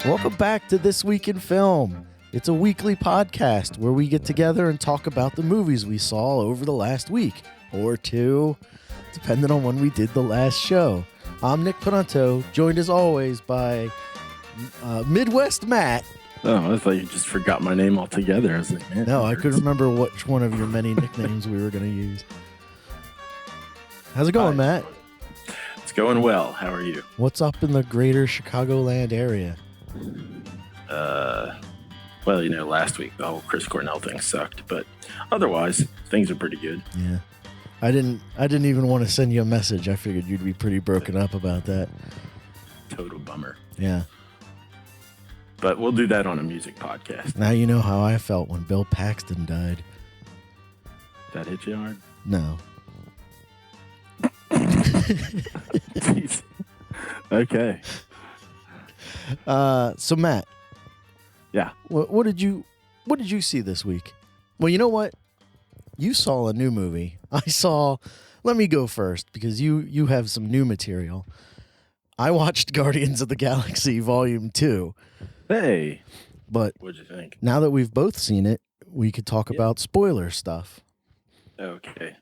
Welcome back to This Week in Film. It's a weekly podcast where we get together and talk about the movies we saw over the last week, or two, depending on when we did the last show. I'm Nick Panunto, joined as always by Midwest Matt. Oh, I thought you just forgot my name altogether. I was like, man. No, I couldn't remember which one of your many nicknames we were going to use. How's it going, Matt? It's going well. How are you? What's up in the greater Chicagoland area? Well, last week the whole Chris Cornell thing sucked, but otherwise things are pretty good. Yeah. I didn't even want to send you a message. I figured you'd be pretty broken up about that. Total bummer. Yeah. But we'll do that on a music podcast. Now you know how I felt when Bill Paxton died. That hit you hard? No. Jeez. Okay. So Matt. Yeah. What did you see this week? Well, you know what? You saw a new movie. Let me go first because you have some new material. I watched Guardians of the Galaxy Volume 2. Hey. But what'd you think? Now that we've both seen it, we could talk about spoiler stuff. Okay.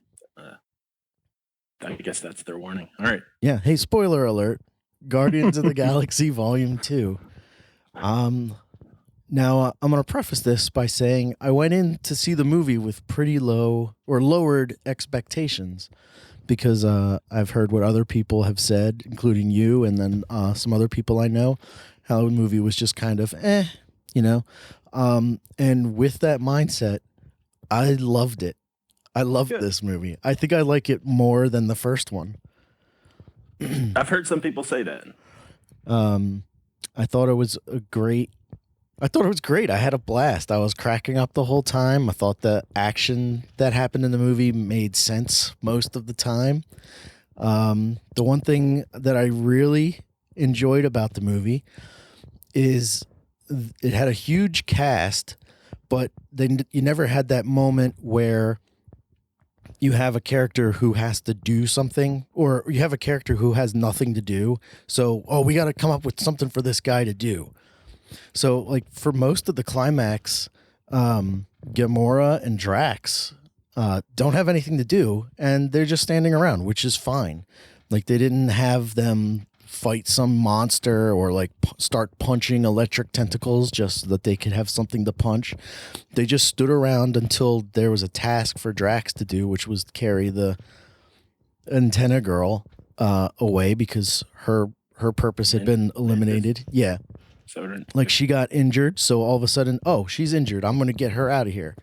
I guess that's their warning. All right. Yeah. Hey, spoiler alert. Guardians of the Galaxy Volume 2. Now, I'm going to preface this by saying I went in to see the movie with pretty low or lowered expectations because I've heard what other people have said, including you and then some other people I know, how the movie was just kind of and with that mindset, I loved it. I loved this movie. I think I like it more than the first one. I've heard some people say that. I thought it was great. I had a blast. I was cracking up the whole time. I thought the action that happened in the movie made sense most of the time. The one thing that I really enjoyed about the movie is it had a huge cast, but then you never had that moment where you have a character who has to do something, or you have a character who has nothing to do. So, we got to come up with something for this guy to do. So, like, for most of the climax, Gamora and Drax don't have anything to do, and they're just standing around, which is fine. Like, they didn't have them fight some monster or, like, start punching electric tentacles just so that they could have something to punch. They just stood around until there was a task for Drax to do, which was carry the antenna girl away because her purpose had been eliminated. Yeah. Like, she got injured, so all of a sudden, she's injured. I'm going to get her out of here,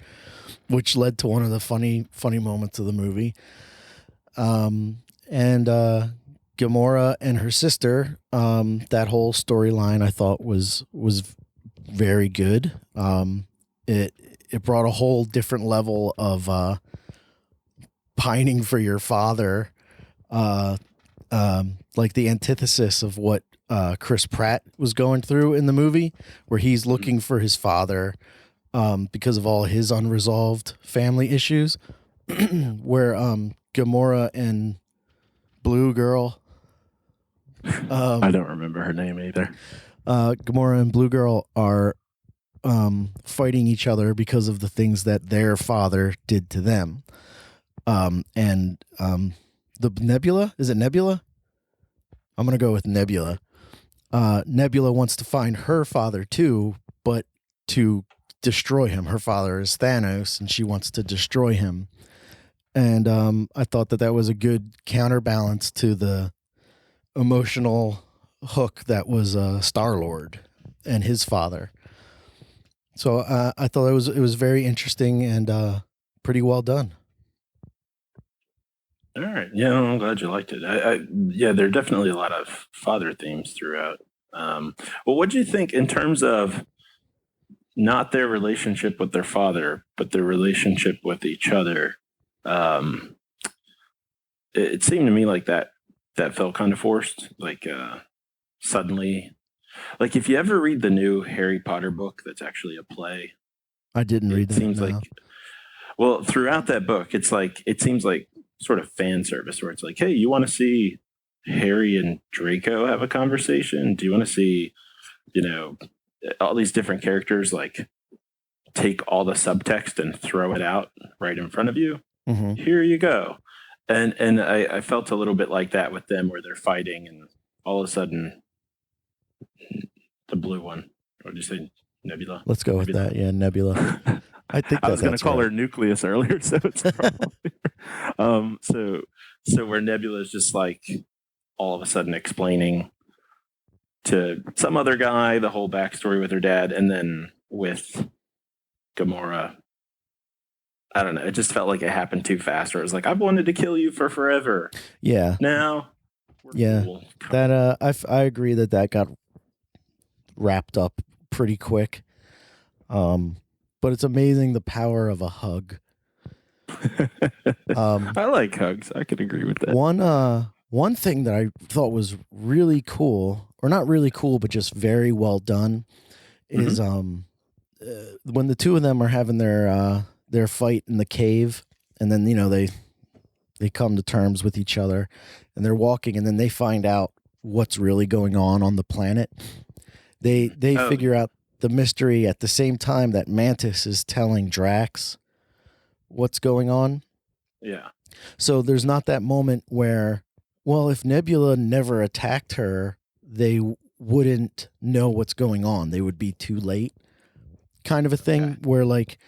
which led to one of the funny moments of the movie. And Gamora and her sister, that whole storyline I thought was very good. It brought a whole different level of pining for your father, like the antithesis of what Chris Pratt was going through in the movie, where he's looking for his father because of all his unresolved family issues, where Gamora and Blue Girl, I don't remember her name either. Gamora and Blue Girl are fighting each other because of the things that their father did to them. The Nebula, is it Nebula? I'm going to go with Nebula. Nebula wants to find her father too, but to destroy him. Her father is Thanos, and she wants to destroy him. And I thought that was a good counterbalance to the emotional hook that was Star-Lord and his father. So I thought it was very interesting and pretty well done. All right. Yeah, I'm glad you liked it. Yeah, there are definitely a lot of father themes throughout. Well, what do you think in terms of not their relationship with their father, but their relationship with each other? It seemed to me like that felt kind of forced. Like suddenly, like if you ever read the new Harry Potter book, that's actually a play. I didn't read that. It seems like, well, throughout that book, it seems like sort of fan service where it's like, hey, you want to see Harry and Draco have a conversation? Do you want to see, all these different characters like take all the subtext and throw it out right in front of you. Mm-hmm. Here you go. And I felt a little bit like that with them, where they're fighting, and all of a sudden, the blue one. What did you say, Nebula? Let's go with Nebula. that. Yeah, Nebula. I think I was going to call right. her Nucleus earlier, so it's probably so where Nebula is just like all of a sudden explaining to some other guy the whole backstory with her dad, and then with Gamora, I don't know. It just felt like it happened too fast. Where it was like, I've wanted to kill you for forever. Yeah. Now, we're yeah. cool. That I agree that got wrapped up pretty quick. But it's amazing the power of a hug. I like hugs. I can agree with that. One thing that I thought was really cool, or not really cool, but just very well done, is when the two of them are having their fight in the cave, and then they come to terms with each other, and they're walking, and then they find out what's really going on the planet. They figure out the mystery at the same time that Mantis is telling Drax what's going on. Yeah. So there's not that moment where, well, if Nebula never attacked her, they wouldn't know what's going on. They would be too late, kind of a thing, where like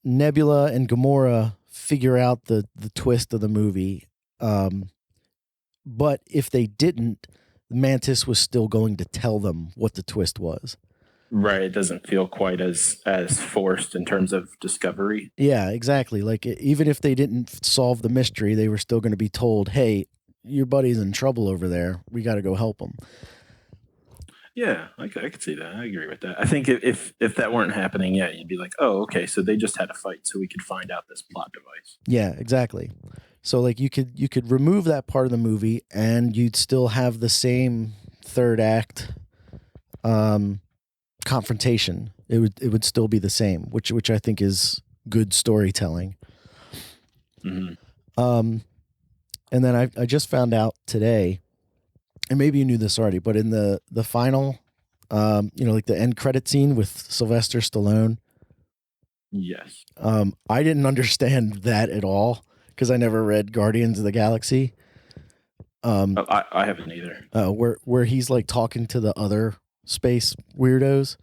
Nebula and Gamora figure out the twist of the movie. But if they didn't, Mantis was still going to tell them what the twist was. Right. It doesn't feel quite as forced in terms of discovery. Yeah, exactly. Like even if they didn't solve the mystery, they were still going to be told, hey, your buddy's in trouble over there. We got to go help him. Yeah, I could see that. I agree with that. I think if that weren't happening yet, you'd be like, oh, okay, so they just had a fight so we could find out this plot device. Yeah, exactly. So like you could remove that part of the movie and you'd still have the same third act confrontation. It would still be the same, which I think is good storytelling. Mm-hmm. And then I just found out today, and maybe you knew this already, but in the final, like the end credit scene with Sylvester Stallone. Yes. I didn't understand that at all because I never read Guardians of the Galaxy. I haven't either. Where he's like talking to the other space weirdos.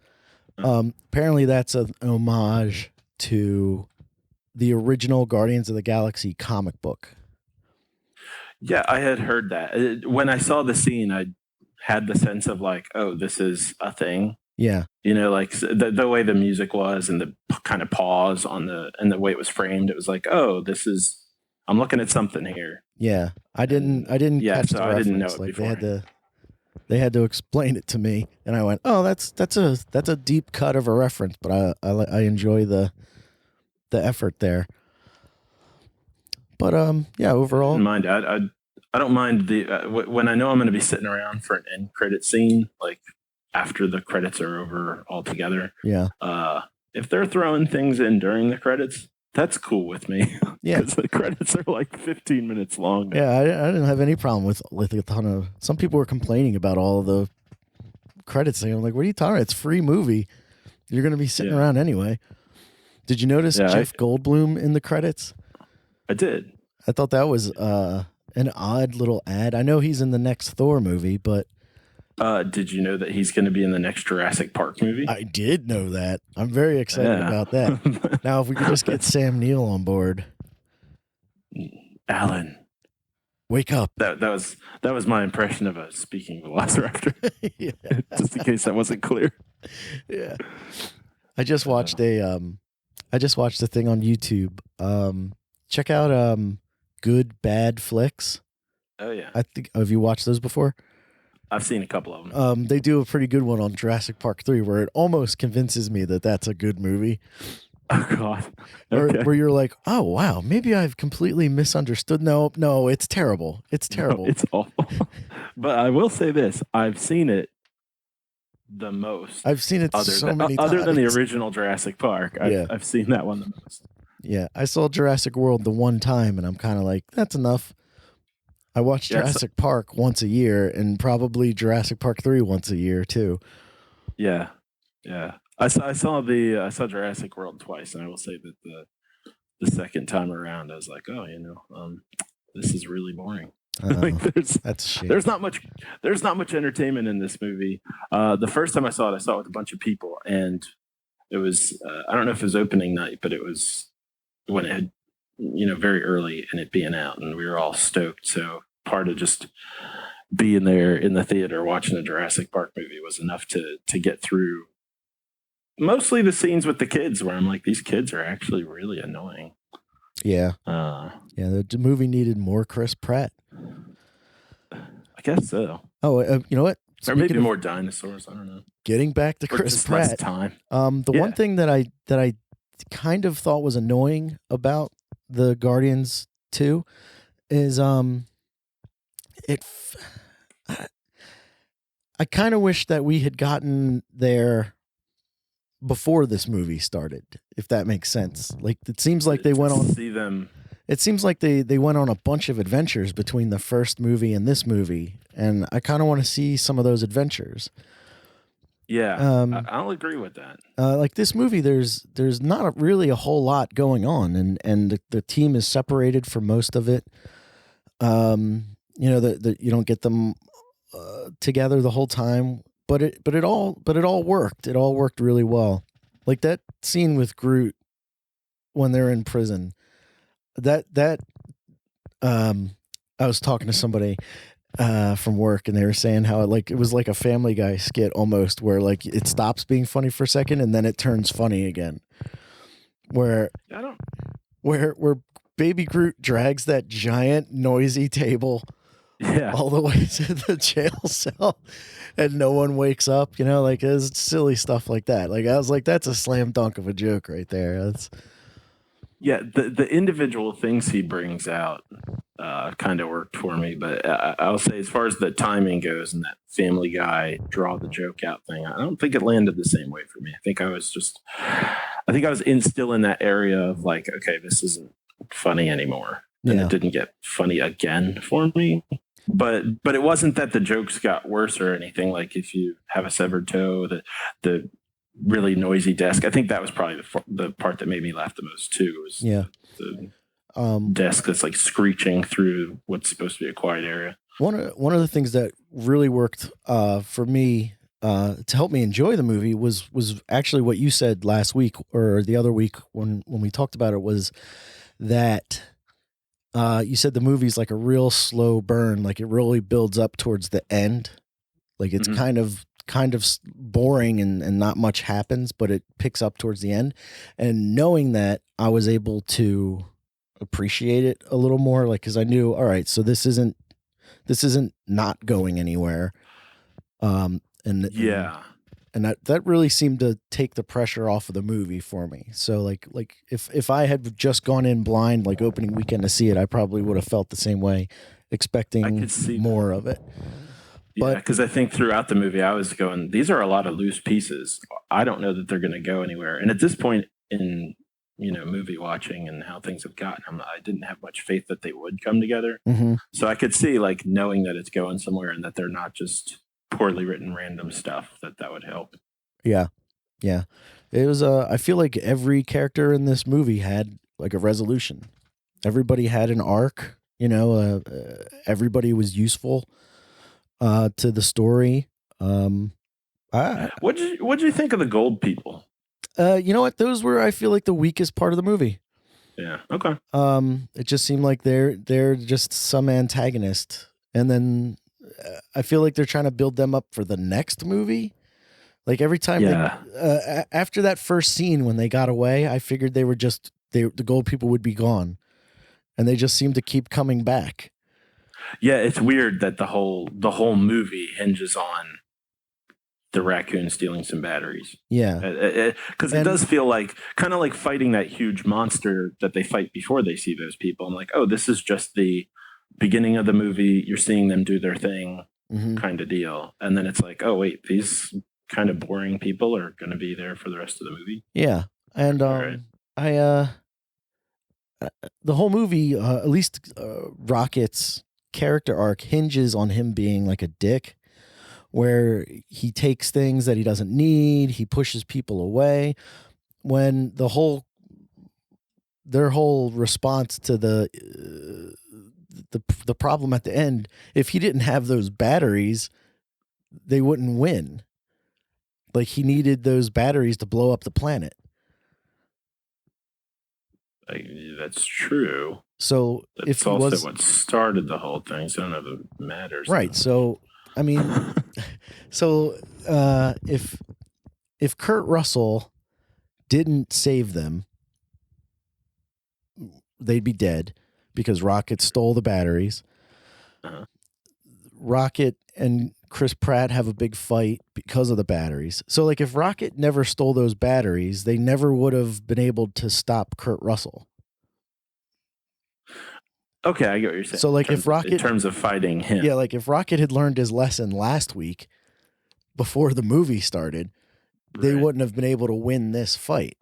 Apparently that's an homage to the original Guardians of the Galaxy comic book. Yeah, I had heard that. When I saw the scene, I had the sense of like, oh, this is a thing. Yeah. Like the way the music was and the kind of pause and the way it was framed, it was like, oh, I'm looking at something here. Yeah. I didn't catch the reference. I didn't know it like before. they had to explain it to me, and I went, oh, that's a deep cut of a reference, but I enjoy the effort there. But yeah, overall, I don't mind when I know I'm going to be sitting around for an end credit scene, like after the credits are over altogether. Yeah. If they're throwing things in during the credits, that's cool with me. Yeah, because the credits are like 15 minutes long now. Yeah, I didn't have any problem with a ton of. Some people were complaining about all of the credits thing. I'm like, what are you talking about? It's a free movie. You're going to be sitting around anyway. Did you notice Jeff Goldblum in the credits? I did. I thought that was an odd little ad. I know he's in the next Thor movie, but did you know that he's going to be in the next Jurassic Park movie? I did know that. I'm very excited about that. Now, if we could just get Sam Neill on board. Alan, wake up. That was my impression of a speaking velociraptor. Yeah. Just in case that wasn't clear. Yeah. I just watched a thing on YouTube. Check out Good Bad Flicks. Oh yeah. Have you watched those before? I've seen a couple of them. They do a pretty good one on Jurassic Park 3 where it almost convinces me that that's a good movie. Oh God. Okay. Where you're like, oh wow, maybe I've completely misunderstood. No, it's terrible. It's terrible. No, it's awful. But I will say this: I've seen it the most. I've seen it many times. Other than the original Jurassic Park, I've seen that one the most. Yeah, I saw Jurassic World the one time, and I'm kind of like, that's enough. I watch Jurassic Park once a year, and probably Jurassic Park 3 once a year too. Yeah, yeah. I saw Jurassic World twice, and I will say that the second time around, I was like, oh, this is really boring. Like That's a shame. There's not much entertainment in this movie. The first time I saw it with a bunch of people, and it was I don't know if it was opening night, but it was when it had very early and it being out, and we were all stoked. So part of just being there in the theater watching a Jurassic Park movie was enough to get through mostly the scenes with the kids, where I'm like, these kids are actually really annoying. Yeah. The movie needed more Chris Pratt. I guess so. Oh, you know what? Or maybe more dinosaurs. I don't know. Getting back to Chris Pratt. Less time. One thing that I kind of thought was annoying about the Guardians 2 is I kind of wish that we had gotten there before this movie started, if that makes sense. Like, it seems like they went on. See them. It seems like they went on a bunch of adventures between the first movie and this movie, and I kind of want to see some of those adventures. Yeah, I'll agree with that. Like this movie, there's not really a whole lot going on, and the team is separated for most of it. You don't get them together the whole time, but it all worked. It all worked really well. Like that scene with Groot when they're in prison. I was talking to somebody from work, and they were saying how it was like a Family Guy skit almost, where like it stops being funny for a second and then it turns funny again. Where Baby Groot drags that giant noisy table all the way to the jail cell, and no one wakes up. Like it's silly stuff like that. Like I was like, that's a slam dunk of a joke right there. Yeah, the individual things he brings out kind of worked for me, but I'll say as far as the timing goes and that Family Guy draw the joke out thing, I don't think it landed the same way for me. I think I was still in that area of like, okay, this isn't funny anymore, and it didn't get funny again for me. But it wasn't that the jokes got worse or anything. Like if you have a severed toe, the really noisy desk. I think that was probably the part that made me laugh the most too. Was the desk that's like screeching through what's supposed to be a quiet area. One of the things that really worked for me to help me enjoy the movie was actually what you said last week or the other week when we talked about it, was that you said the movie's like a real slow burn. Like it really builds up towards the end. Like it's kind of boring and not much happens, but it picks up towards the end. And knowing that, I was able to appreciate it a little more, like, because I knew, all right, so this isn't not going anywhere. And that really seemed to take the pressure off of the movie for me. So like if I had just gone in blind, like opening weekend to see it, I probably would have felt the same way, expecting more of it. Yeah, because I think throughout the movie, I was going, these are a lot of loose pieces. I don't know that they're going to go anywhere. And at this point in, movie watching and how things have gotten, I didn't have much faith that they would come together. Mm-hmm. So I could see, like, knowing that it's going somewhere and that they're not just poorly written random stuff, that would help. Yeah. Yeah. It was, I feel like every character in this movie had, like, a resolution. Everybody had an arc, everybody was useful to the story. What'd you think of the gold people? You know what? Those were, I feel like, the weakest part of the movie. Yeah. Okay. It just seemed like they're just some antagonist, and then I feel like they're trying to build them up for the next movie. Like every time, after that first scene when they got away, I figured the gold people would be gone, and they just seem to keep coming back. Yeah, it's weird that the whole movie hinges on the raccoon stealing some batteries. Yeah, because it does feel like kind of like fighting that huge monster that they fight before they see those people. I'm like, oh, this is just the beginning of the movie. You're seeing them do their thing, kind of deal, and then it's like, oh wait, these kind of boring people are going to be there for the rest of the movie. Yeah, and the whole movie, at least Rocket's character arc hinges on him being like a dick, where he takes things that he doesn't need, he pushes people away, when their whole response to the problem at the end, if he didn't have those batteries, they wouldn't win. Like, he needed those batteries to blow up the planet. That's true. So that's also what started the whole thing. So I don't know if it matters. Right. So, I mean, if Kurt Russell didn't save them, they'd be dead because Rocket stole the batteries. Uh-huh. Rocket and Chris Pratt have a big fight because of the batteries. So, like, if Rocket never stole those batteries, they never would have been able to stop Kurt Russell. Okay, I get what you're saying. So, like, if Rocket, in terms of fighting him, yeah, like if Rocket had learned his lesson last week before the movie started, they wouldn't have been able to win this fight.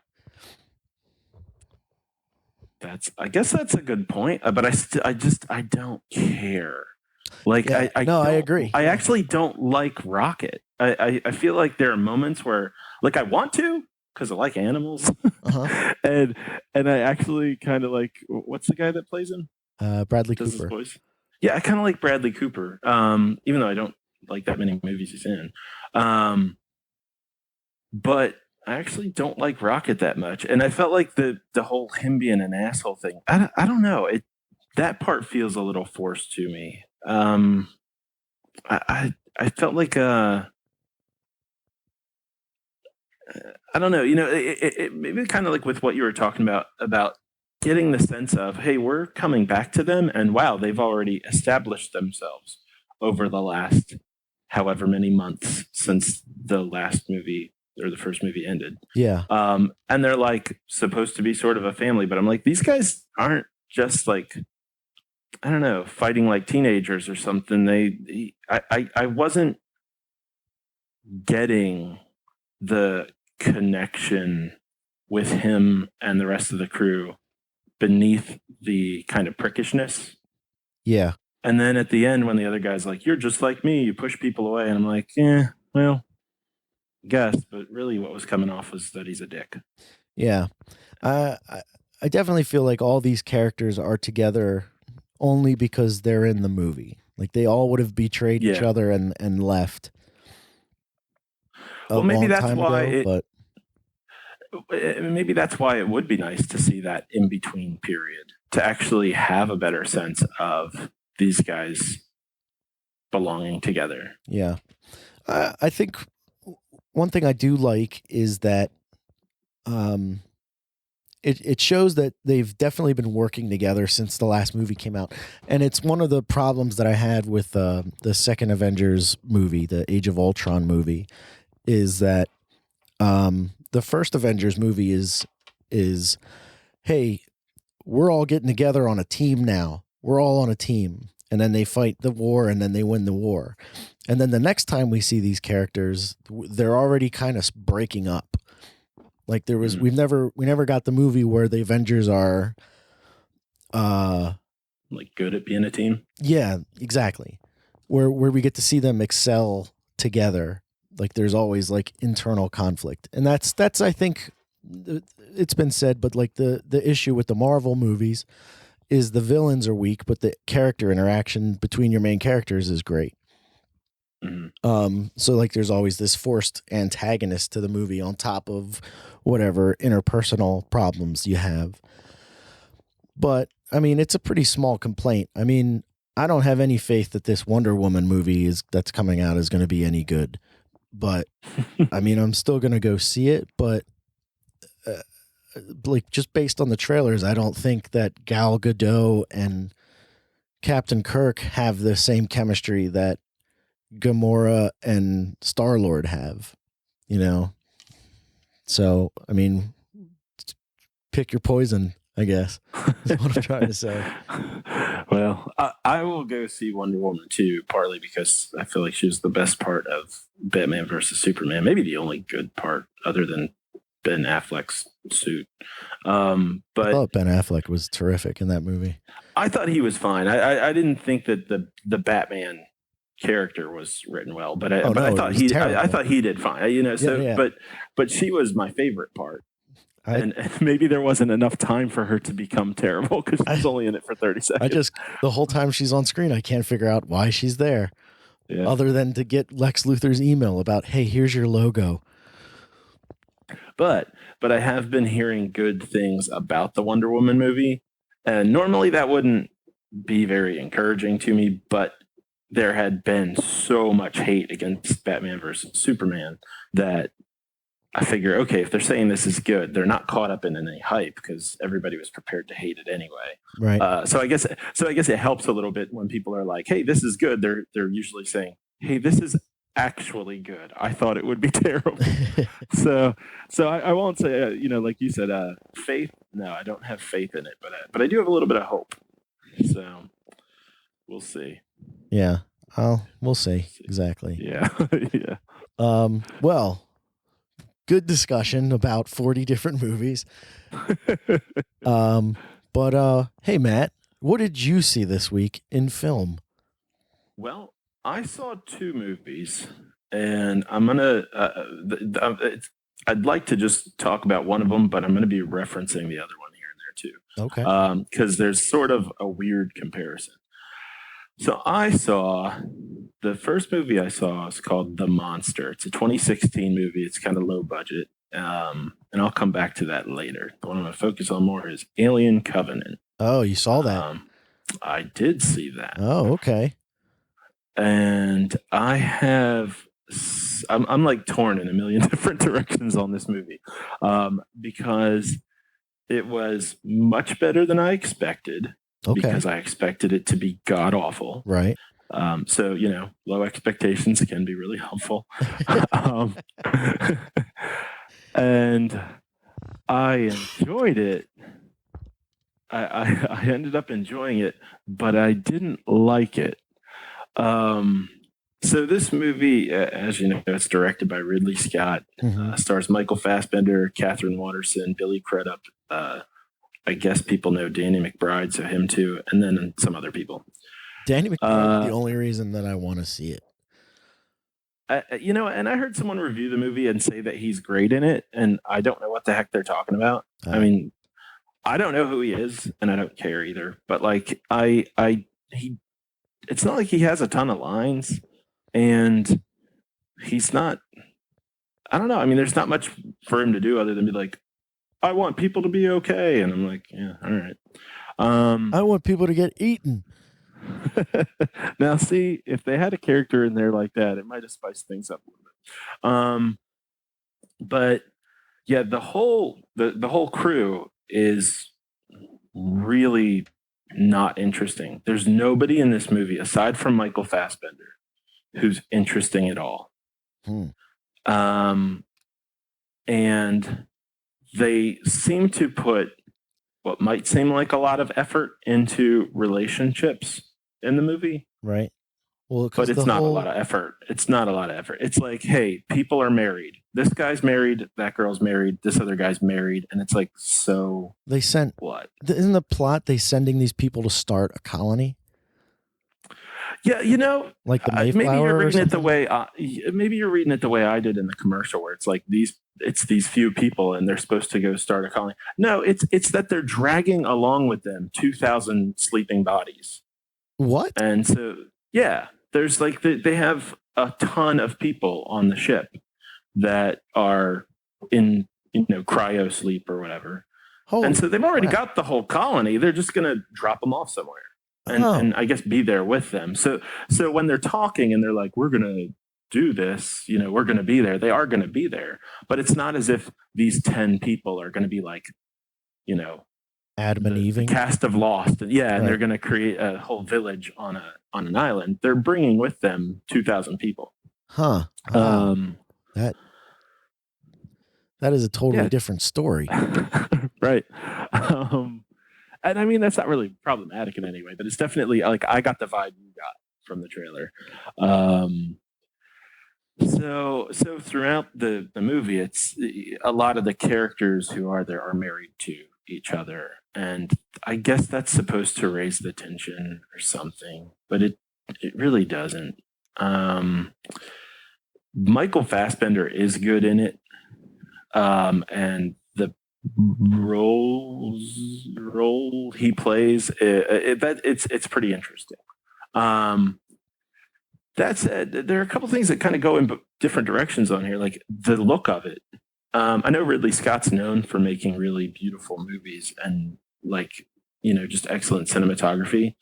I guess that's a good point, but I don't care. Like, yeah, I agree. I actually don't like Rocket. I feel like there are moments where, like, I want to because I like animals, uh-huh. and I actually kind of like, what's the guy that plays him? Bradley Cooper. Yeah, I kind of like Bradley Cooper, even though I don't like that many movies he's in. But I actually don't like Rocket that much, and I felt like the whole him being an asshole thing. I don't know. That part feels a little forced to me. I felt like I don't know. You know, it maybe kind of like with what you were talking about getting the sense of, hey, we're coming back to them, and wow, they've already established themselves over the last however many months since the last movie or the first movie ended. Yeah. And they're like supposed to be sort of a family, but I'm like, these guys aren't just like, I don't know, fighting like teenagers or something. I wasn't getting the connection with him and the rest of the crew beneath the kind of prickishness. Yeah. And then at the end, when the other guy's like, you're just like me, you push people away. And I'm like, yeah, well, I guess. But really what was coming off was that he's a dick. Yeah. I definitely feel like all these characters are together only because they're in the movie. Like, they all would have betrayed each other and left. Well, maybe that's why maybe that's why it would be nice to see that in between period, to actually have a better sense of these guys belonging together. Yeah. I think one thing I do like is that it shows that they've definitely been working together since the last movie came out. And it's one of the problems that I had with the second Avengers movie, the Age of Ultron movie, is that the first Avengers movie is, hey, we're all getting together on a team now. We're all on a team. And then they fight the war and then they win the war. And then the next time we see these characters, they're already kind of breaking up. Like, there was, we never got the movie where the Avengers are like good at being a team. Yeah, exactly. Where we get to see them excel together. Like, there's always like internal conflict. And that's I think it's been said, but like the issue with the Marvel movies is the villains are weak, but the character interaction between your main characters is great. Mm-hmm. So like there's always this forced antagonist to the movie on top of whatever interpersonal problems you have. But I mean, it's a pretty small complaint. I mean, I don't have any faith that this Wonder Woman movie that's coming out is going to be any good. But I mean, I'm still going to go see it, but like just based on the trailers, I don't think that Gal Gadot and Captain Kirk have the same chemistry that Gamora and Star-Lord have, you know? So, I mean, pick your poison, I guess. That's what I'm trying to say. Well, I will go see Wonder Woman 2, partly because I feel like she was the best part of Batman versus Superman. Maybe the only good part other than Ben Affleck's suit. But I thought Ben Affleck was terrific in that movie. I thought he was fine. I didn't think that the Batman character was written well, but I Oh, no, thought it was terrible. I thought he did fine. You know, so Yeah. but she was my favorite part. And maybe there wasn't enough time for her to become terrible because she's only in it for 30 seconds. The whole time she's on screen, I can't figure out why she's there, other than to get Lex Luthor's email about, hey, here's your logo. But I have been hearing good things about the Wonder Woman movie, and normally that wouldn't be very encouraging to me, but there had been so much hate against Batman versus Superman that I figure, okay, if they're saying this is good, they're not caught up in any hype because everybody was prepared to hate it anyway. Right. So I guess it helps a little bit when people are like, "Hey, this is good." They're usually saying, "Hey, this is actually good. I thought it would be terrible." so I won't say, like you said, faith. No, I don't have faith in it, but I do have a little bit of hope. So we'll see. Yeah. We'll see. Exactly. Yeah. Yeah. Well, good discussion about 40 different movies. But hey, Matt, what did you see this week in film? Well, I saw 2 movies, and I'm gonna. I'd like to just talk about one of them, but I'm going to be referencing the other one here and there too. Okay. Because there's sort of a weird comparison. So the first movie I saw is called The Monster. It's a 2016 movie. It's kind of low budget. And I'll come back to that later. The one I'm going to focus on more is Alien Covenant. Oh, you saw that? I did see that. Oh, okay. And I'm like torn in a million different directions on this movie, because it was much better than I expected. Okay. Because I expected it to be god awful. Right. So, low expectations can be really helpful. And I enjoyed it. I ended up enjoying it, but I didn't like it. So this movie, as you know, it's directed by Ridley Scott. Stars Michael Fassbender, Catherine Waterston, Billy Crudup. I guess people know Danny McBride, so him too, and then some other people. Danny McBride is the only reason that I want to see it. And I heard someone review the movie and say that he's great in it, and I don't know what the heck they're talking about. I mean, I don't know who he is, and I don't care either. But like, it's not like he has a ton of lines, and he's not. I don't know. I mean, there's not much for him to do other than be like, I want people to be okay. And I'm like, yeah, all right. I want people to get eaten. Now, see, if they had a character in there like that, it might have spiced things up a little bit. But yeah, the whole crew is really not interesting. There's nobody in this movie aside from Michael Fassbender who's interesting at all. And they seem to put what might seem like a lot of effort into relationships in the movie. Right. Well, but it's not a lot of effort. It's not a lot of effort. It's like, hey, people are married. This guy's married. That girl's married. This other guy's married. And it's like, so they sent what? Isn't the plot they sending these people to start a colony? Yeah, like the Mayflower. Maybe you're reading it the way. Maybe you're reading it the way I did in the commercial, where it's like it's these few people, and they're supposed to go start a colony. No, it's that they're dragging along with them 2,000 sleeping bodies. What? And so, yeah, there's like they have a ton of people on the ship that are in cryo sleep or whatever. And so they've already got the whole colony. They're just going to drop them off somewhere. And I guess be there with them. So when they're talking and they're like, we're going to do this, we're going to be there. They are going to be there. But it's not as if these 10 people are going to be like, Adam and Eve, the cast of Lost. And they're going to create a whole village on an island. They're bringing with them 2,000 people. Huh. That is a totally different story. Right. And I mean, that's not really problematic in any way, but it's definitely like I got the vibe you got from the trailer. So throughout the movie, it's a lot of the characters who are there are married to each other. And I guess that's supposed to raise the tension or something, but it really doesn't. Michael Fassbender is good in it, and the role he plays, it's pretty interesting. That said, there are a couple things that kind of go in different directions on here, like the look of it. I know Ridley Scott's known for making really beautiful movies and just excellent cinematography.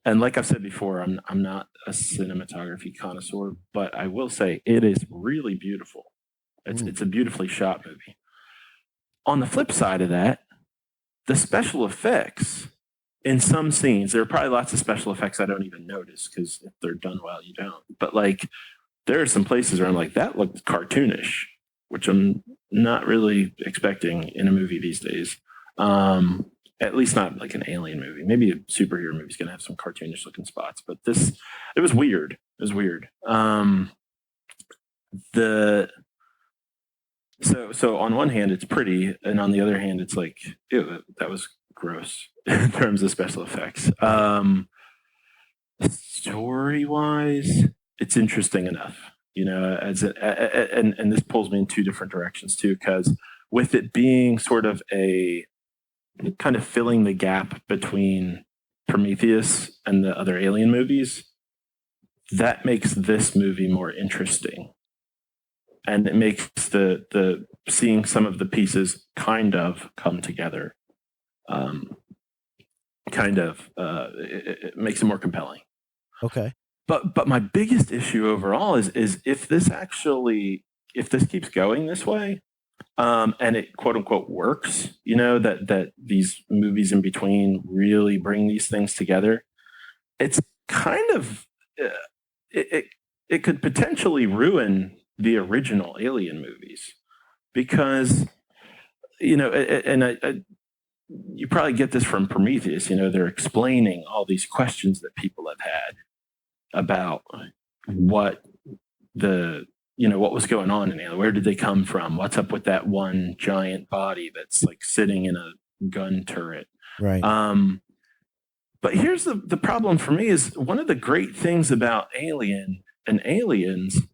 And like I've said before, I'm not a cinematography connoisseur, but I will say it is really beautiful. It's a beautifully shot movie. On the flip side of that, the special effects in some scenes, there are probably lots of special effects I don't even notice because if they're done well, you don't. But there are some places where I'm like, that looked cartoonish, which I'm not really expecting in a movie these days. At least not like an alien movie. Maybe a superhero movie is going to have some cartoonish looking spots, but it was weird. It was weird. So on one hand, it's pretty, and on the other hand, it's like, ew, that was gross in terms of special effects. Story-wise, it's interesting enough, and this pulls me in two different directions too, because with it being sort of a kind of filling the gap between Prometheus and the other Alien movies, that makes this movie more interesting. And it makes the seeing some of the pieces kind of come together, it makes it more compelling. Okay. But my biggest issue overall is if this keeps going this way, and it quote unquote works, that these movies in between really bring these things together, it's kind of it could potentially ruin the original Alien movies because and you probably get this from Prometheus. They're explaining all these questions that people have had about what was going on in Alien. Where did they come from? What's up with that one giant body that's like sitting in a gun turret? Right. But here's the problem for me is one of the great things about Alien and Aliens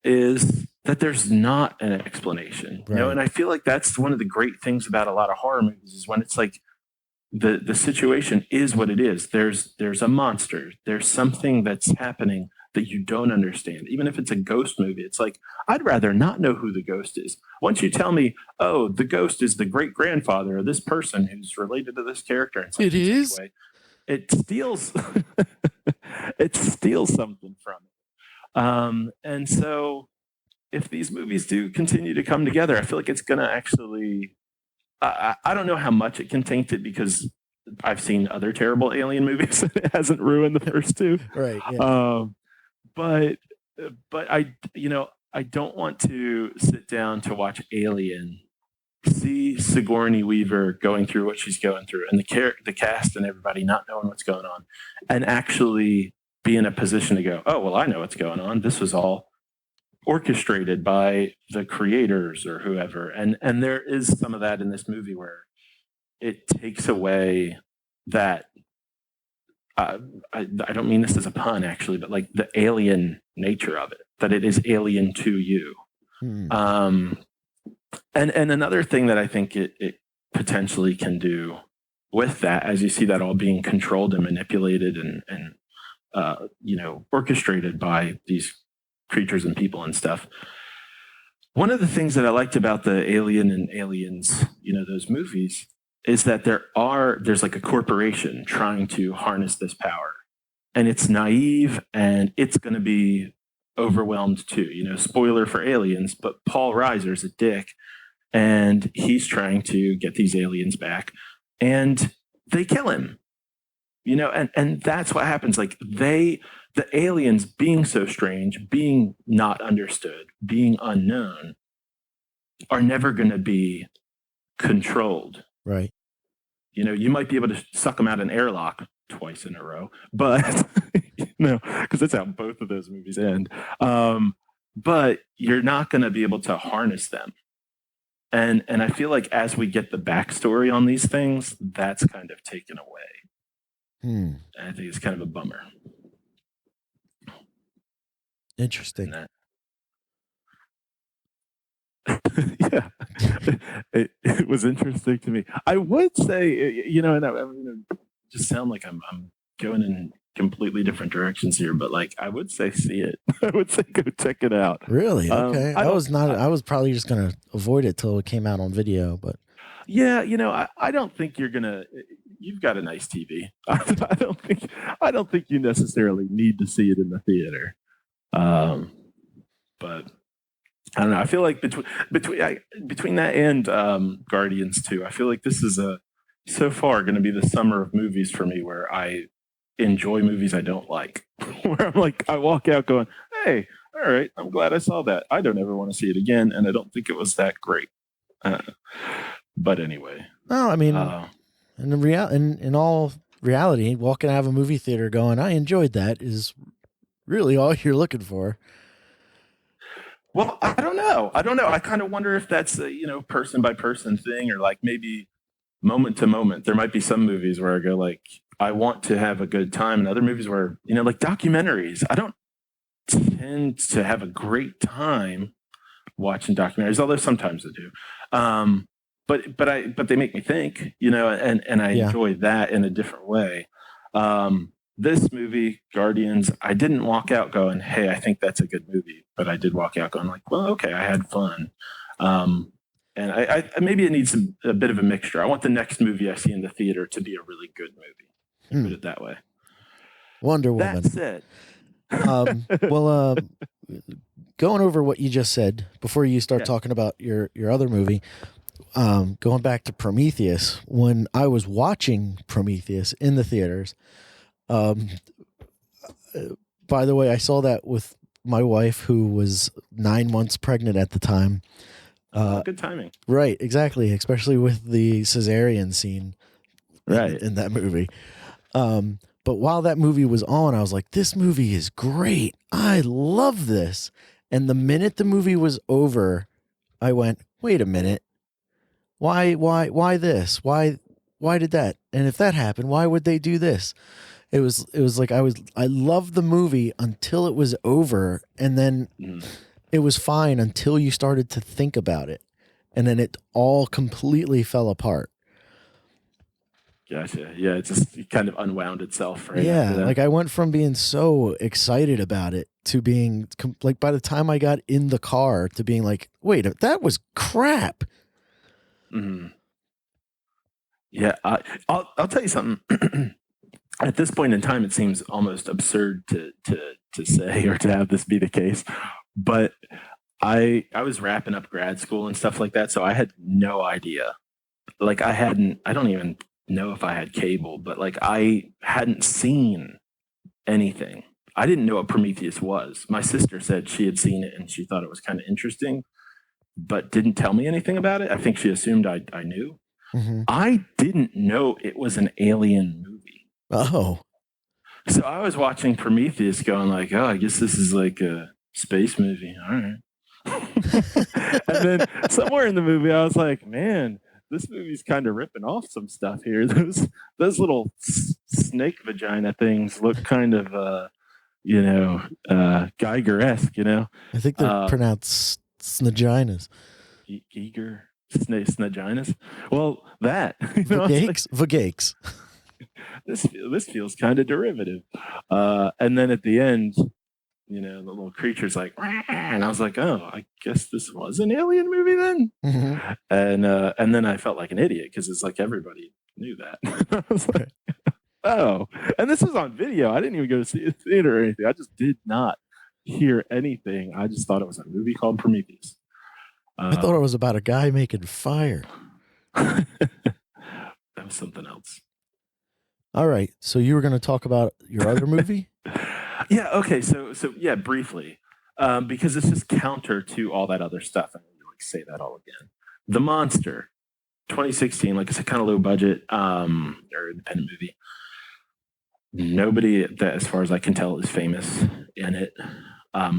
is that there's not an explanation, right. and I feel like that's one of the great things about a lot of horror movies is when it's like the situation is what it is. There's a monster. There's something that's happening that you don't understand. Even if it's a ghost movie, it's like, I'd rather not know who the ghost is. Once you tell me, oh, the ghost is the great grandfather of this person who's related to this character in some way, it steals it steals something from it. And so if these movies do continue to come together, I feel like it's going to actually, I don't know how much it can taint it because I've seen other terrible Alien movies and it hasn't ruined the first two. Right. Yeah. But I don't want to sit down to watch Alien, see Sigourney Weaver going through what she's going through and the cast and everybody not knowing what's going on and actually be in a position to go, oh, well, I know what's going on. This was all orchestrated by the creators or whoever. And there is some of that in this movie where it takes away that, I don't mean this as a pun actually, but like the alien nature of it, that it is alien to you. And another thing that I think it potentially can do with that, as you see that all being controlled and manipulated and orchestrated by these creatures and people and stuff. One of the things that I liked about the Alien and Aliens, those movies, is that there's like a corporation trying to harness this power. And it's naive and it's going to be overwhelmed too. Spoiler for Aliens, but Paul Reiser's a dick and he's trying to get these aliens back and they kill him. And that's what happens. Like the aliens being so strange, being not understood, being unknown, are never going to be controlled. Right. You might be able to suck them out an airlock twice in a row, but because that's how both of those movies end. But you're not going to be able to harness them. And I feel like as we get the backstory on these things, that's kind of taken away. And I think it's kind of a bummer. Interesting. in that. Yeah, it was interesting to me. I would say, and I'm going to just sound like I'm going in completely different directions here, but like I would say see it. I would say go check it out. Really? Okay. I don't. I was probably just gonna avoid it till it came out on video, but Yeah, I don't think you're gonna. You've got a nice TV. I don't think you necessarily need to see it in the theater. But I don't know. I feel like between that and Guardians 2, I feel like this is so far going to be the summer of movies for me, where I enjoy movies I don't like. Where I'm like, I walk out going, "Hey, all right, I'm glad I saw that. I don't ever want to see it again, and I don't think it was that great." But anyway, no, I mean, in all reality, walking out of a movie theater going, I enjoyed that is really all you're looking for. well, I don't know. I kind of wonder if that's a person by person thing, or like maybe moment to moment. There might be some movies where I go like, I want to have a good time, and other movies where like documentaries. I don't tend to have a great time watching documentaries, although sometimes I do. But they make me think, and I Yeah. enjoy that in a different way. This movie, Guardians, I didn't walk out going, "Hey, I think that's a good movie," but I did walk out going like, "Well, okay, I had fun." And I maybe it needs a bit of a mixture. I want the next movie I see in the theater to be a really good movie. Put it that way. Wonder Woman. That said, Well, going over what you just said before you start Yeah. talking about your other movie, going back to Prometheus, when I was watching Prometheus in the theaters, by the way, I saw that with my wife, who was 9 months pregnant at the time. good timing. Right, exactly, especially with the cesarean scene Right. in that movie. But while that movie was on, I was like, this movie is great. I love this. And the minute the movie was over, I went, wait a minute. Why this? Why did that? And if that happened, why would they do this? It was like I loved the movie until it was over, and then it was fine until you started to think about it. And then it all completely fell apart. Gotcha. Yeah, it just kind of unwound itself right Yeah, after that. like I went from being so excited about it to being like, by the time I got in the car, to being like, wait, that was crap. Yeah, I'll tell you something. At this point in time, it seems almost absurd to say or to have this be the case, but I was wrapping up grad school and stuff like that, so I had no idea. Like I don't even know if I had cable, but like I hadn't seen anything. I didn't know what Prometheus was. My sister said she had seen it and she thought it was kind of interesting, but didn't tell me anything about it. I think she assumed I knew. Mm-hmm. I didn't know it was an alien movie. Oh, So I was watching Prometheus going like, oh, I guess this is like a space movie. All right. And then somewhere in the movie, I was like, man, this movie's kind of ripping off some stuff here. Those little snake vagina things look kind of, Geiger-esque, I think they're pronounced snaginas. Geiger, snaginas. Well, that. Vagakes. This feels kind of derivative. And then at the end, the little creature's like, and I was like, oh, I guess this was an alien movie then. Mm-hmm. And then I felt like an idiot because it's like everybody knew that. I was like, oh, and this was on video. I didn't even go to see a theater or anything. I just did not hear anything. I just thought it was a movie called Prometheus. I thought it was about a guy making fire. That was something else. All right, so you were going to talk about your other movie? Yeah. Okay. So yeah, briefly, because it's just counter to all that other stuff. I need to like say that all again. The Monster, 2016, like it's a kind of low budget or independent movie. Nobody that, as far as I can tell, is famous in it.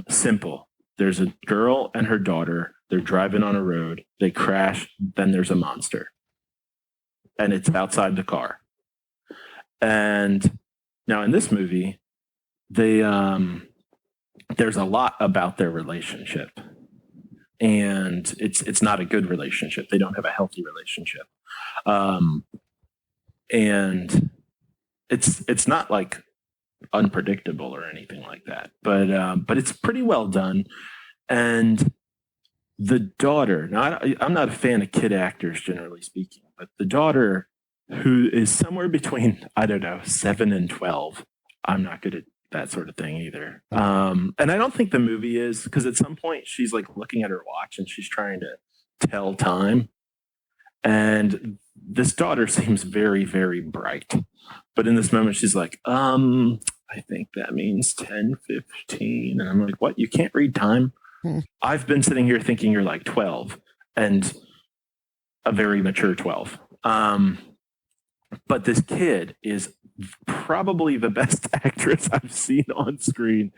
Simple. There's a girl and her daughter. They're driving on a road. They crash. Then there's a monster, and it's outside the car. And now in this movie, they there's a lot about their relationship, and it's not a good relationship. They don't have a healthy relationship, and it's not like unpredictable or anything like that. But it's pretty well done. And the daughter, now I'm not a fan of kid actors generally speaking, but the daughter, who is somewhere between, I don't know, 7 and 12. I'm not good at that sort of thing either. And I don't think the movie is, because at some point she's like looking at her watch and she's trying to tell time. And this daughter seems very, very bright. But in this moment, she's like, I think that means 10:15. And I'm like, what? You can't read time? I've been sitting here thinking you're like 12 and a very mature 12. But this kid is probably the best actress I've seen on screen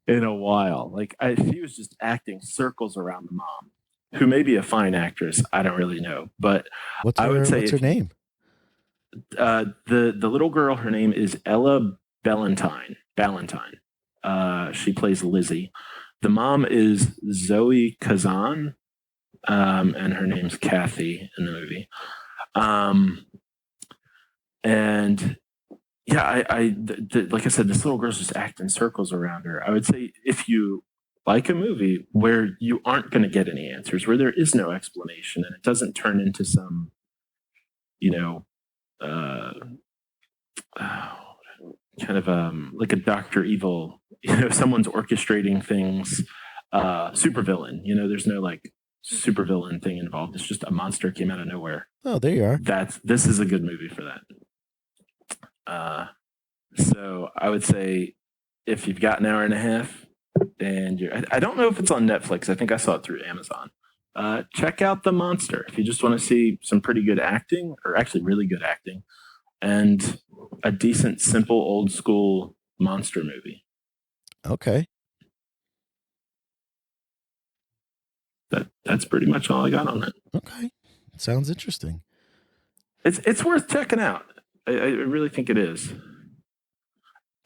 in a while. Like she was just acting circles around the mom, who may be a fine actress. I don't really know, but what's her name? The little girl, her name is Ella Ballantyne. She plays Lizzie. The mom is Zoe Kazan, and her name's Kathy in the movie. And yeah, like I said, this little girl's just acting circles around her. I would say if you like a movie where you aren't going to get any answers, where there is no explanation, and it doesn't turn into some, kind of like a Dr. Evil, someone's orchestrating things, supervillain. There's no like supervillain thing involved. It's just a monster came out of nowhere. Oh, there you are. This is a good movie for that. So I would say if you've got an hour and a half and I don't know if it's on Netflix. I think I saw it through Amazon. Check out The Monster if you just want to see some pretty good acting, or actually really good acting, and a decent, simple, old school monster movie. Okay. That's pretty much all I got on it. Okay. Sounds interesting. It's worth checking out. I really think it is.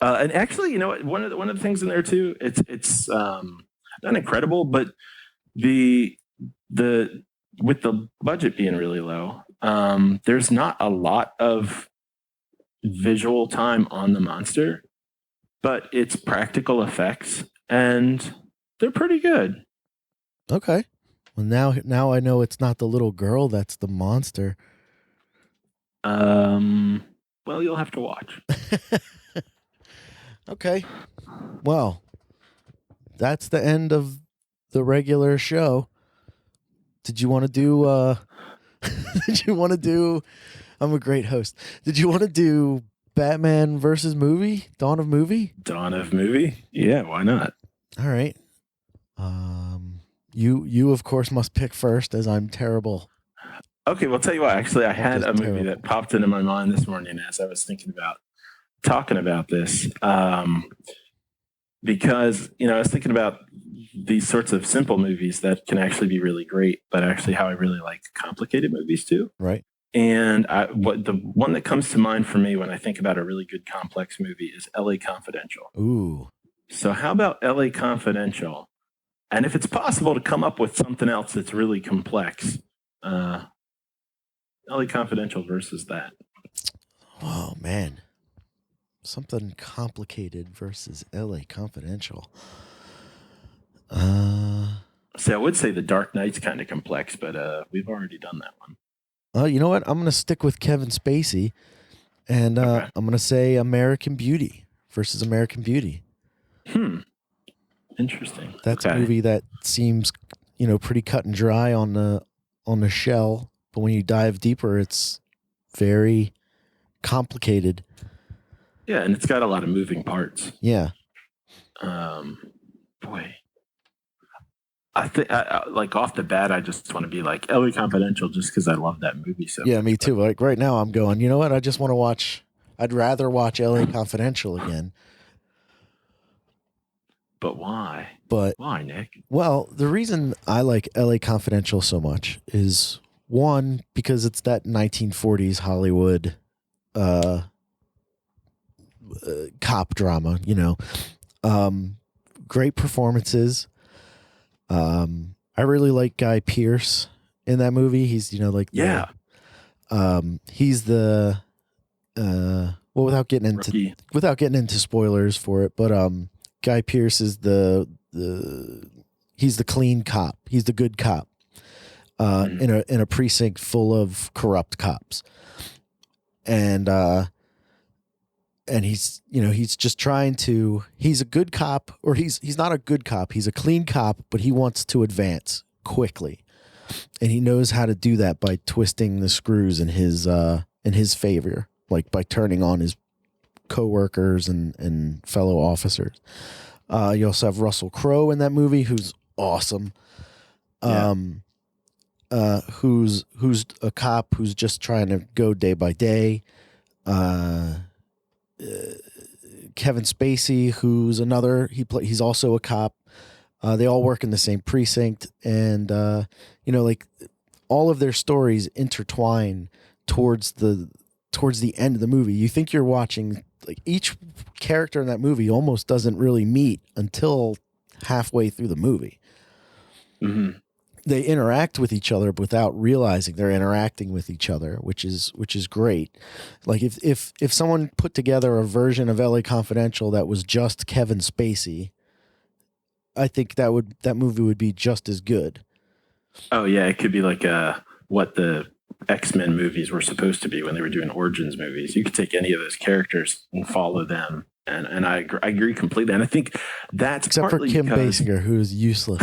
And actually, one of the things in there too, it's not incredible, but the with the budget being really low, there's not a lot of visual time on the monster, but it's practical effects and they're pretty good. Okay. Well, now I know it's not the little girl that's the monster. Well, you'll have to watch. Okay. Well, that's the end of the regular show. Did you want to do I'm a great host. Did you want to do Batman versus movie? Dawn of Movie? Dawn of Movie? Yeah, why not? All right. You of course must pick first, as I'm terrible. Okay, well, tell you what, actually, I had a movie that popped into my mind this morning as I was thinking about talking about this. Because, I was thinking about these sorts of simple movies that can actually be really great, but actually how I really like complicated movies too. Right. And the one that comes to mind for me when I think about a really good complex movie is LA Confidential. Ooh. So how about LA Confidential? And if it's possible to come up with something else that's really complex, LA Confidential versus that. Oh, man. Something complicated versus LA Confidential. So I would say The Dark Knight's kind of complex, but we've already done that one. You know what? I'm going to stick with Kevin Spacey, and okay. I'm going to say American Beauty versus American Beauty. Interesting. That's a movie that seems, pretty cut and dry on the shell, but when you dive deeper, it's very complicated. Yeah, and it's got a lot of moving parts. Yeah. Boy. I think, like off the bat, I just want to be like LA Confidential just because I love that movie so yeah, much. me too. Like right now, I'm going, you know what? I just want to watch. I'd rather watch LA Confidential again. But why? Why, Nick? Well, the reason I like LA Confidential so much is, one, because it's that 1940s Hollywood cop drama, great performances. I really like Guy Pearce in that movie. He's, like, Yeah. he's the, well, without getting into spoilers for it, but, Guy Pearce is he's the clean cop. He's the good cop, in a precinct full of corrupt cops. And he's, he's just trying to, he's a good cop, or he's not a good cop. He's a clean cop, but he wants to advance quickly. And he knows how to do that by twisting the screws in his favor, like by turning on his coworkers and fellow officers. You also have Russell Crowe in that movie, who's awesome. Who's a cop who's just trying to go day by day. Kevin Spacey, who's another, he's also a cop. They all work in the same precinct, and like all of their stories intertwine towards the end of the movie. You think you're watching, like, each character in that movie almost doesn't really meet until halfway through the movie. Mm-hmm. They interact with each other without realizing they're interacting with each other, which is great. Like if someone put together a version of LA Confidential that was just Kevin Spacey, I think that movie would be just as good. Oh yeah, it could be like what the X-Men movies were supposed to be when they were doing Origins movies. You could take any of those characters and follow them. And I agree completely. And I think that's except for Kim Basinger, who's useless.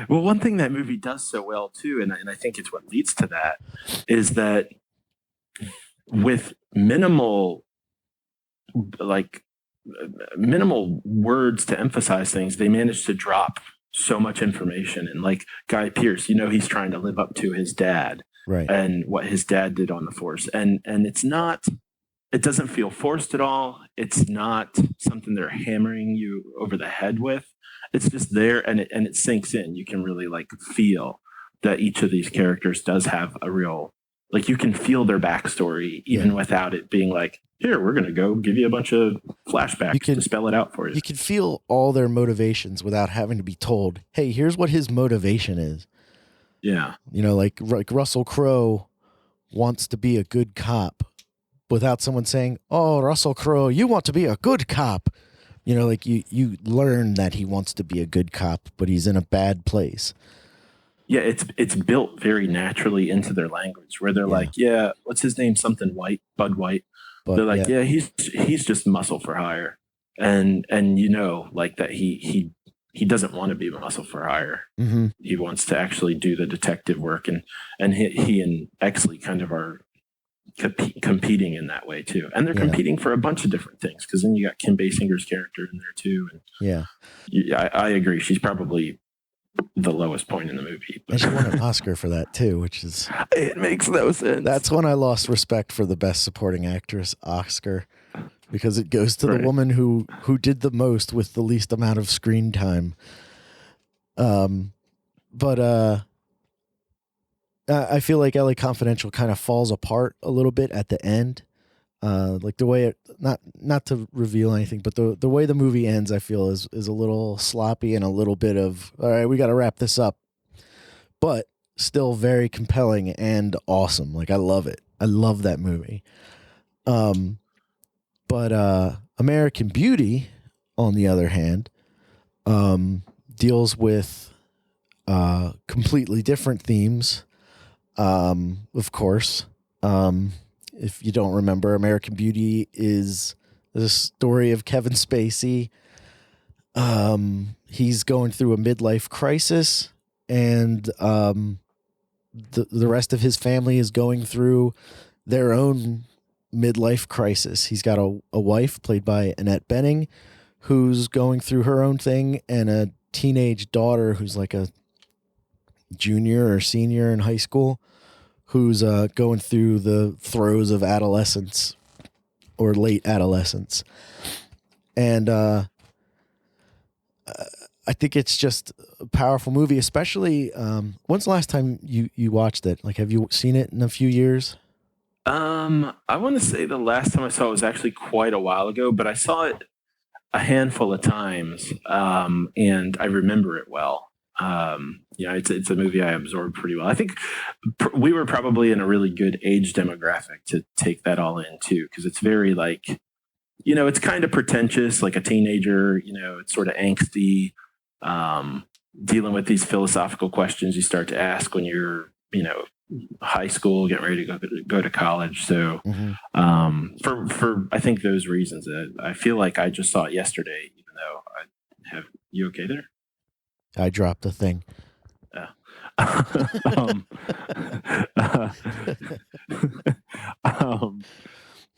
Well, one thing that movie does so well too, and I think it's what leads to that, is that with minimal words to emphasize things, they manage to drop so much information. And like Guy Pearce, he's trying to live up to his dad, right, and what his dad did on the force, and it doesn't feel forced at all. It's not something they're hammering you over the head with. It's just there, and it sinks in. You can really feel that each of these characters does have a real, you can feel their backstory even without it being like, here, we're going to go give you a bunch of flashbacks to spell it out for you. You can feel all their motivations without having to be told, hey, here's what his motivation is. Yeah. Like Russell Crowe wants to be a good cop without someone saying, oh, Russell Crowe, you want to be a good cop. You learn that he wants to be a good cop, but he's in a bad place. Yeah, it's built very naturally into their language, where they're like, yeah, what's his name? Something White, Bud White. They're like, yeah, he's just muscle for hire, and that he doesn't want to be muscle for hire. Mm-hmm. He wants to actually do the detective work, and he and Exley kind of are competing in that way too, and they're competing for a bunch of different things, because then you got Kim Basinger's character in there too, and I agree, she's probably the lowest point in the movie, and she won an Oscar for that too, which is, it makes no sense. That's when I lost respect for the Best Supporting Actress Oscar, because it goes to the woman who did the most with the least amount of screen time. I feel like LA Confidential kind of falls apart a little bit at the end. Like the way not to reveal anything, but the way the movie ends, I feel is a little sloppy and a little bit of, all right, we got to wrap this up, but still very compelling and awesome. Like, I love it. I love that movie. But American Beauty, on the other hand, deals with completely different themes. Of course, if you don't remember, American Beauty is the story of Kevin Spacey. He's going through a midlife crisis, and the rest of his family is going through their own midlife crisis. He's got a wife played by Annette Bening, who's going through her own thing, and a teenage daughter who's like a junior or senior in high school, who's going through the throes of adolescence or late adolescence. And I think it's just a powerful movie, especially when's the last time you watched it? Like, have you seen it in a few years? I want to say the last time I saw it was actually quite a while ago, but I saw it a handful of times, and I remember it well. It's a movie I absorbed pretty well. I think we were probably in a really good age demographic to take that all in too, because it's very like, it's kind of pretentious, like a teenager. It's sort of angsty, dealing with these philosophical questions you start to ask when you're, high school, getting ready to go to college. So, for I think those reasons, I feel like I just saw it yesterday, even though I have. You okay there? I dropped a thing.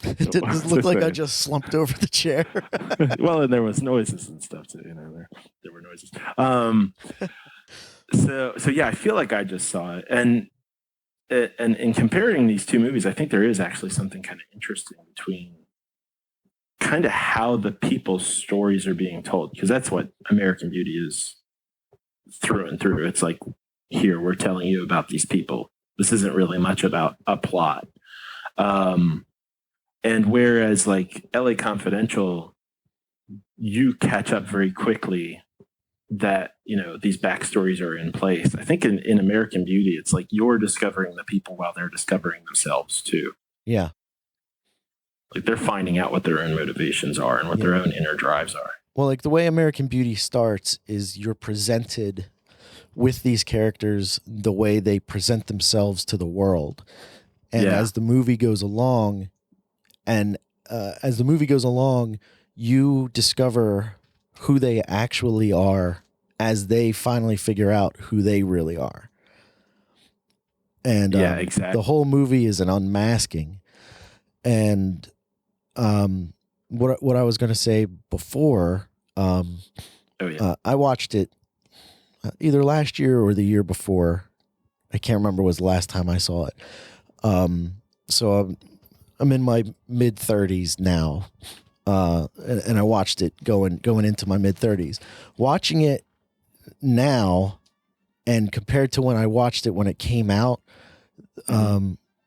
It didn't look like I just slumped over the chair. Well, and there was noises and stuff too. There were noises. So yeah, I feel like I just saw it, and in comparing these two movies, I think there is actually something kind of interesting between kind of how the people's stories are being told, because that's what American Beauty is through and through. It's like, here, we're telling you about these people. This isn't really much about a plot. And whereas like LA Confidential, you catch up very quickly that, these backstories are in place. I think in American Beauty, it's like you're discovering the people while they're discovering themselves too. Yeah. Like they're finding out what their own motivations are and what their own inner drives are. Well, like the way American Beauty starts is you're presented with these characters the way they present themselves to the world. And as the movie goes along, you discover who they actually are as they finally figure out who they really are. And exactly. The whole movie is an unmasking. And what I was going to say before, I watched it either last year or the year before. I can't remember was the last time I saw it. So I'm in my mid 30s now. And I watched it going into my mid 30s. Watching it now and compared to when I watched it when it came out,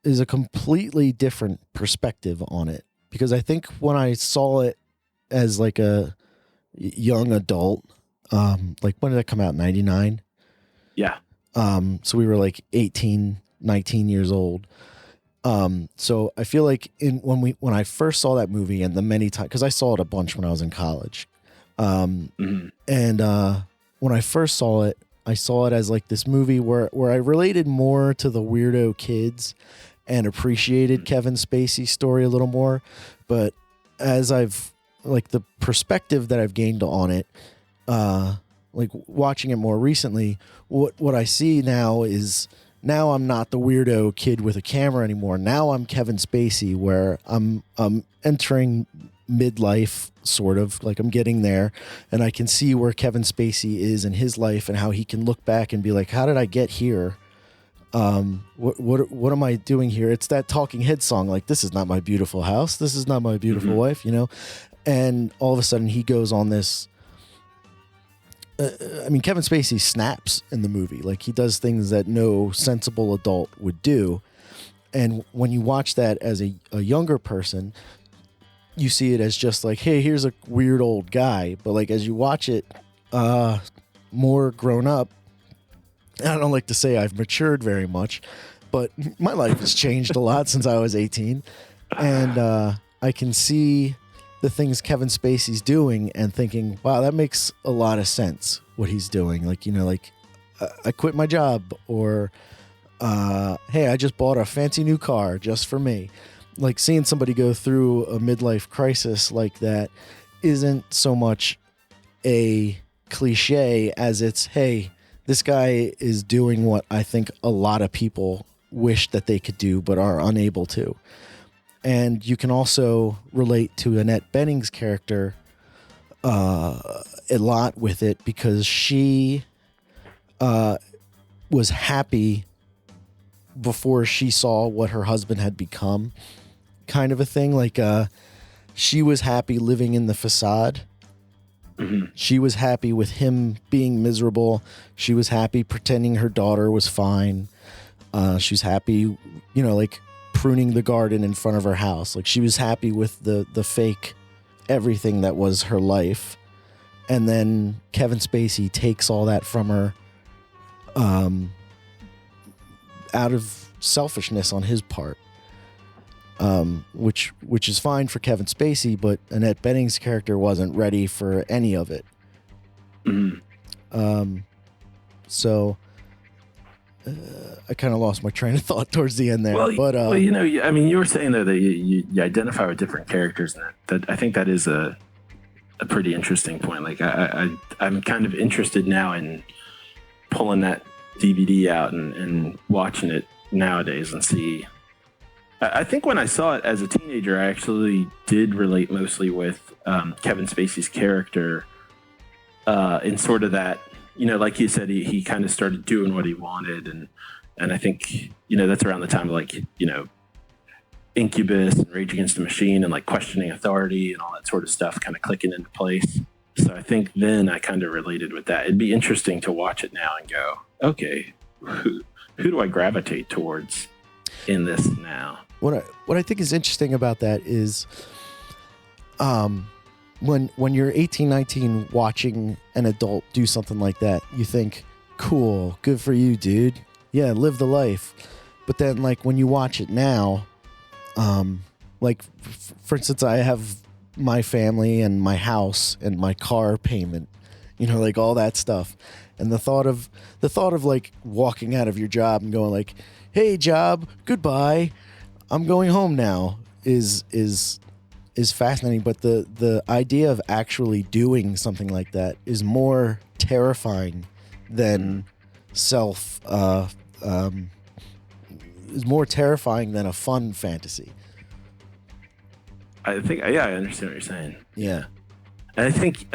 is a completely different perspective on it. Because I think when I saw it as like a young adult, like when did it come out? 99? Yeah. So we were like 18, 19 years old. So I feel like when I first saw that movie and the many times, because I saw it a bunch when I was in college. And when I first saw it, I saw it as like this movie where I related more to the weirdo kids and appreciated Kevin Spacey's story a little more. But as I've like the perspective that I've gained on it, like watching it more recently, what I see now is now I'm not the weirdo kid with a camera anymore. Now I'm Kevin Spacey, where I'm entering midlife, sort of like I'm getting there, and I can see where Kevin Spacey is in his life and how he can look back and be like, how did I get here? What am I doing here? It's that Talking Head song, like, this is not my beautiful house. This is not my beautiful wife, And all of a sudden he goes on this. Kevin Spacey snaps in the movie. Like, he does things that no sensible adult would do. And when you watch that as a younger person, you see it as just like, hey, here's a weird old guy. But like, as you watch it more grown up, I don't like to say I've matured very much, but my life has changed a lot since I was 18. And I can see the things Kevin Spacey's doing and thinking, wow, that makes a lot of sense, what he's doing. Like, I quit my job, or, hey, I just bought a fancy new car just for me. Like, seeing somebody go through a midlife crisis like that isn't so much a cliche as it's, hey, this guy is doing what I think a lot of people wish that they could do but are unable to. And you can also relate to Annette Bening's character a lot with it, because she was happy before she saw what her husband had become, kind of a thing. Like, she was happy living in the facade. She was happy with him being miserable. She was happy pretending her daughter was fine. She was happy, like pruning the garden in front of her house. Like, she was happy with the fake everything that was her life. And then Kevin Spacey takes all that from her out of selfishness on his part, which is fine for Kevin Spacey, but Annette Bening's character wasn't ready for any of it. So I kind of lost my train of thought towards the end there. Well, you know, I mean, you were saying though that you identify with different characters, and that I think that is a pretty interesting point. Like I'm kind of interested now in pulling that DVD out and watching it nowadays and see. I think when I saw it as a teenager, I actually did relate mostly with Kevin Spacey's character in sort of that, you know, like you said, he kind of started doing what he wanted. And I think, you know, that's around the time of like, you know, Incubus and Rage Against the Machine and like questioning authority and all that sort of stuff kind of clicking into place. So I think then I kind of related with that. It'd be interesting to watch it now and go, okay, who do I gravitate towards in this now? What I think is interesting about that is when you're 18, 19 watching an adult do something like that, you think, cool, good for you, dude. Yeah, live the life. But then like when you watch it now, like for instance, I have my family and my house and my car payment, you know, like all that stuff. And the thought of like walking out of your job and going like, hey job, goodbye, I'm going home now is fascinating. But the idea of actually doing something like that is more terrifying than is more terrifying than a fun fantasy. I think, yeah, I understand what you're saying. Yeah. And I think,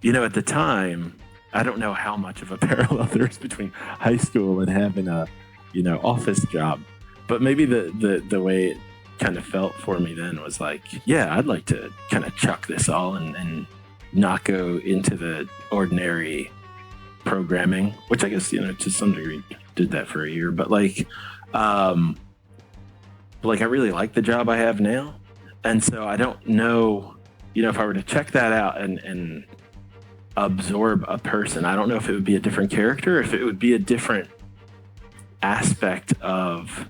you know, at the time, I don't know how much of a parallel there is between high school and having a, you know, office job. But maybe the way it kind of felt for me then was like, yeah, I'd like to kind of chuck this all and not go into the ordinary programming, which I guess, you know, to some degree did that for a year. But like I really like the job I have now. And so I don't know, you know, if I were to check that out and absorb a person, I don't know if it would be a different character, or if it would be a different aspect of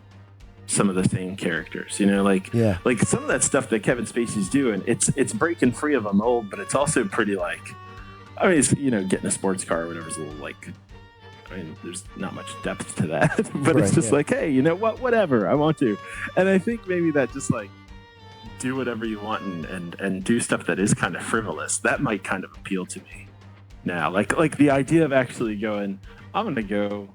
some of the same characters, you know, like some of that stuff that Kevin Spacey's doing, it's breaking free of a mold, but it's also pretty like, I mean, it's, you know, getting a sports car or whatever is a little like, I mean, there's not much depth to that, but right, it's just like, hey, you know what, whatever, I want to. And I think maybe that just like do whatever you want and do stuff that is kind of frivolous, that might kind of appeal to me now. Like the idea of actually going, I'm going to go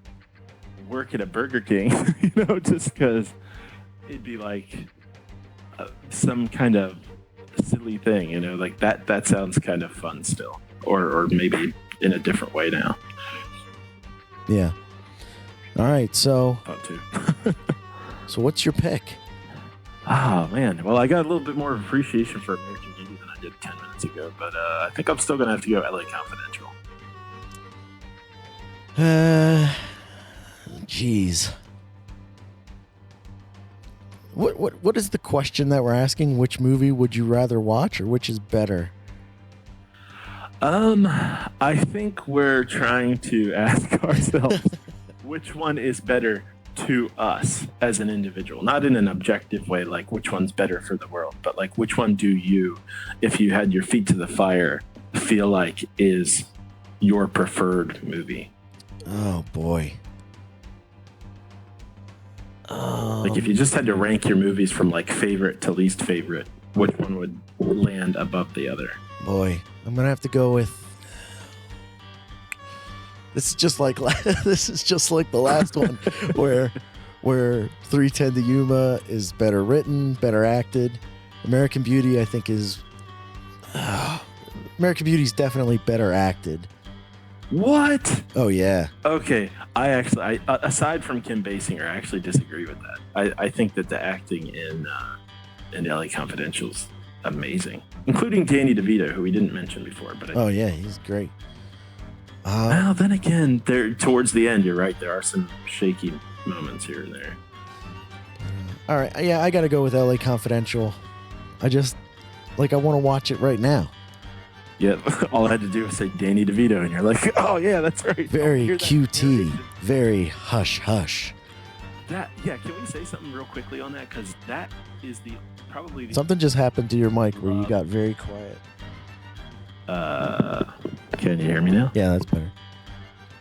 work at a Burger King, you know, just because it'd be like some kind of silly thing, you know, like that sounds kind of fun still, or maybe in a different way now. Yeah. All right. So, thought too. So what's your pick? Oh man. Well, I got a little bit more appreciation for American Beauty than I did 10 minutes ago, but I think I'm still going to have to go LA Confidential. Geez. What is the question that we're asking? Which movie would you rather watch, or which is better? I think we're trying to ask ourselves which one is better to us as an individual, not in an objective way, like which one's better for the world, but like which one do you, if you had your feet to the fire, feel like is your preferred movie? Oh boy. Like if you just had to rank your movies from like favorite to least favorite, which one would land above the other? Boy, I'm gonna have to go with. This is just like the last one, where 3:10 to Yuma is better written, better acted. American Beauty, I think, is American Beauty is definitely better acted. What? Oh yeah. Okay, I aside from Kim Basinger, I actually disagree with that. I think that the acting in LA Confidential's amazing, including Danny DeVito, who we didn't mention before. But yeah, he's great. Well, then again, there towards the end, you're right. There are some shaky moments here and there. All right, yeah, I got to go with LA Confidential. I like I want to watch it right now. Yeah, all I had to do was say Danny DeVito, and you're like, oh yeah, that's right. Very Hear that QT, narration. very hush hush. That can we say something real quickly on that? Because that is probably the Something just happened to your mic where you got very quiet. Can you hear me now? Yeah, that's better.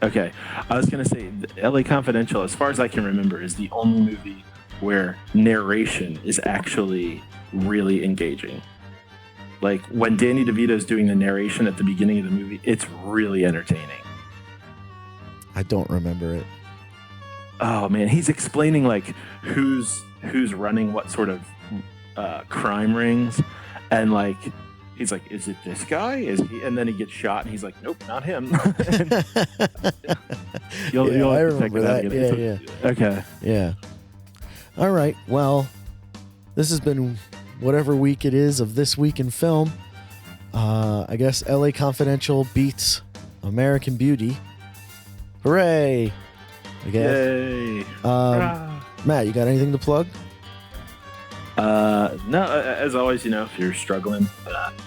Okay, I was gonna say L.A. Confidential, as far as I can remember, is the only movie where narration is actually really engaging. Like when Danny DeVito's doing the narration at the beginning of the movie, it's really entertaining. I don't remember it. Oh man, he's explaining like who's running what sort of crime rings, and like he's like, "Is it this guy? Is he?" And then he gets shot, and he's like, "Nope, not him." you'll I have to check remember it out that. again. Yeah. Okay. Yeah. All right. Well, this has been whatever week it is of This Week in Film. I guess LA Confidential beats American Beauty. Hooray! I guess. Yay! Matt, you got anything to plug? No. As always, if you're struggling,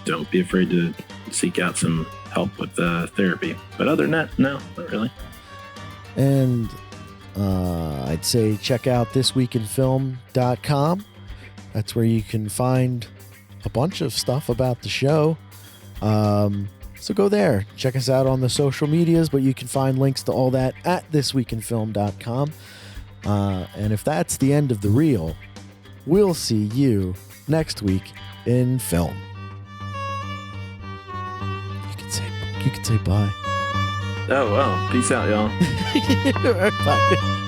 don't be afraid to seek out some help with therapy. But other than that, no, not really. And I'd say check out thisweekinfilm.com. That's where you can find a bunch of stuff about the show. So go there. Check us out on the social medias, but you can find links to all that at thisweekinfilm.com. And if that's the end of the reel, we'll see you next week in film. You can say bye. Oh, well. Peace out, y'all. Bye.